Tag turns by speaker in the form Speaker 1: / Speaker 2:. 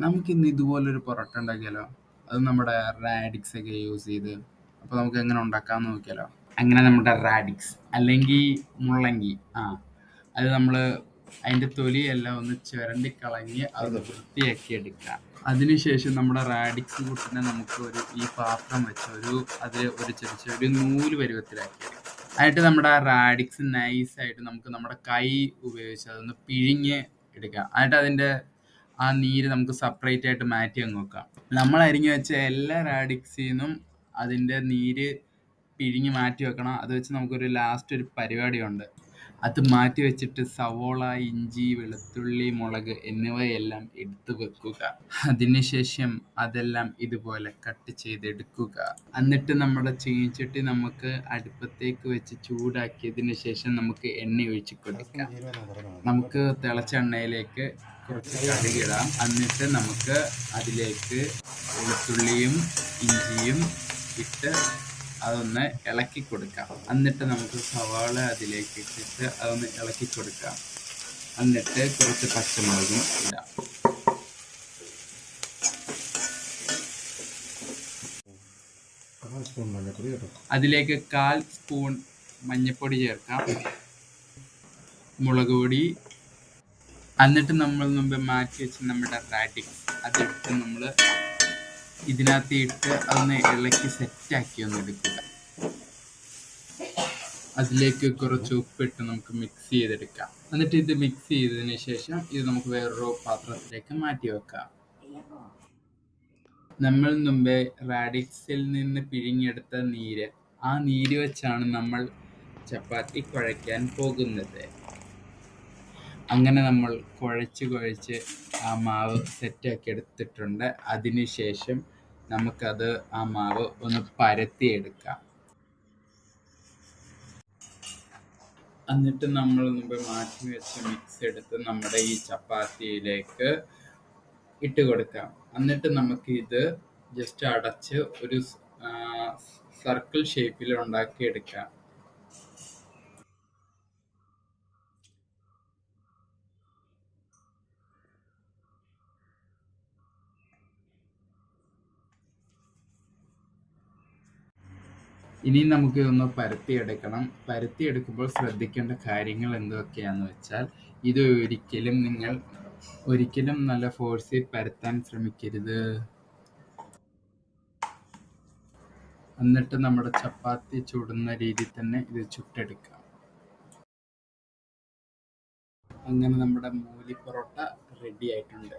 Speaker 1: നമുക്കിന്ന് ഇതുപോലൊരു പൊറോട്ട ഉണ്ടാക്കിയാലോ? അത് നമ്മുടെ റാഡിക്സ് ഒക്കെ യൂസ് ചെയ്ത്. അപ്പോൾ നമുക്ക് എങ്ങനെ ഉണ്ടാക്കാമെന്ന് നോക്കിയാലോ? അങ്ങനെ നമ്മുടെ റാഡിക്സ് അല്ലെങ്കിൽ മുള്ളങ്കി, അത് നമ്മൾ അതിൻ്റെ തൊലിയെല്ലാം ഒന്ന് ചുരണ്ടി കളഞ്ഞ് അത് വൃത്തിയാക്കി എടുക്കുക. അതിനുശേഷം നമ്മുടെ റാഡിക്സ് കൂട്ടിനെ നമുക്ക് ഈ പാത്രം വെച്ച് അതിൽ ഒരു നൂല് പരുവത്തിലാക്കി എടുക്കുക. എന്നിട്ട് നമ്മുടെ റാഡിക്സ് നൈസായിട്ട് നമുക്ക് നമ്മുടെ കൈ ഉപയോഗിച്ച് അതൊന്ന് പിഴിഞ്ഞ് എടുക്കാം. എന്നിട്ട് അതിൻ്റെ ആ നീര് നമുക്ക് സെപ്പറേറ്റ് ആയിട്ട് മാറ്റി അങ്ങ് വെക്കാം. നമ്മൾ അരിഞ്ഞു വെച്ച എല്ലാ റാഡിക്സിൽ നിന്നും അതിൻ്റെ നീര് പിഴിഞ്ഞ് മാറ്റി വെക്കണം. അത് വെച്ച് നമുക്കൊരു ലാസ്റ്റ് ഒരു പരിപാടിയുണ്ട്. അത് മാറ്റി വെച്ചിട്ട് സവോള, ഇഞ്ചി, വെളുത്തുള്ളി, മുളക് എന്നിവയെല്ലാം എടുത്ത് വെക്കുക. അതിനുശേഷം അതെല്ലാം ഇതുപോലെ കട്ട് ചെയ്തെടുക്കുക. എന്നിട്ട് നമ്മുടെ ചീനച്ചട്ടി നമുക്ക് അടുപ്പത്തേക്ക് വെച്ച് ചൂടാക്കിയതിന് ശേഷം നമുക്ക് എണ്ണ ഒഴിച്ച് കൊടുക്കാം. നമുക്ക് തിളച്ച എണ്ണയിലേക്ക് കുറച്ച് കടുകിടാം. എന്നിട്ട് നമുക്ക് അതിലേക്ക് വെളുത്തുള്ളിയും ഇഞ്ചിയും ഇട്ട് അതൊന്ന് ഇളക്കി കൊടുക്കാം. എന്നിട്ട് നമുക്ക് സവാള അതിലേക്ക് ഇട്ടിട്ട് അതൊന്ന് ഇളക്കി കൊടുക്കാം. എന്നിട്ട് കുറച്ച് പച്ചമുളകും ഇടാം. അതിലേക്ക് 1/4 സ്പൂൺ മഞ്ഞൾപ്പൊടി ചേർക്കാം, മുളക് പൊടി. എന്നിട്ട് നമ്മൾ മുമ്പ് മാറ്റി വെച്ച് നമ്മുടെ റാഡിക്സ് അതെടുത്ത് നമ്മൾ ഇതിനകത്ത് ഇട്ട് അതൊന്ന് ഇളക്കി സെറ്റാക്കി ഒന്ന് എടുക്കുക. അതിലേക്ക് കുറച്ച് ഉപ്പിട്ട് നമുക്ക് മിക്സ് ചെയ്തെടുക്കാം. എന്നിട്ട് ഇത് മിക്സ് ചെയ്തതിന് ശേഷം ഇത് നമുക്ക് വേറൊരു പാത്രത്തിലേക്ക് മാറ്റി വെക്കാം. നമ്മൾ മുമ്പേ റാഡിക്സിൽ നിന്ന് പിഴിഞ്ഞെടുത്ത നീര്, ആ നീര് വെച്ചാണ് നമ്മൾ ചപ്പാത്തി കുഴയ്ക്കാൻ പോകുന്നത്. അങ്ങനെ നമ്മൾ കുഴച്ച് ആ മാവ് സെറ്റാക്കി എടുത്തിട്ടുണ്ട്. അതിനുശേഷം നമുക്കത് ആ മാവ് ഒന്ന് പരത്തിയെടുക്കാം. എന്നിട്ട് നമ്മൾ മുമ്പ് മാറ്റി വെച്ച മിക്സ് എടുത്ത് നമ്മുടെ ഈ ചപ്പാത്തിയിലേക്ക് ഇട്ട് കൊടുക്കാം. എന്നിട്ട് നമുക്ക് ഇത് ജസ്റ്റ് അടച്ച് ഒരു സർക്കിൾ ഷേപ്പിൽ ഉണ്ടാക്കിയെടുക്കാം. ഇനി നമുക്ക് ഇതൊന്ന് പരത്തിയെടുക്കണം. പരത്തിയെടുക്കുമ്പോൾ ശ്രദ്ധിക്കേണ്ട കാര്യങ്ങൾ എന്തൊക്കെയാണെന്ന് വെച്ചാൽ, ഇത് ഒരിക്കലും നല്ല ഫോഴ്സിൽ പരത്താൻ ശ്രമിക്കരുത്. എന്നിട്ട് നമ്മുടെ ചപ്പാത്തി ചുടുന്ന രീതിയിൽ തന്നെ ഇത് ചുട്ടെടുക്കാം. അങ്ങനെ നമ്മുടെ മൂലി പൊറോട്ട റെഡി ആയിട്ടുണ്ട്.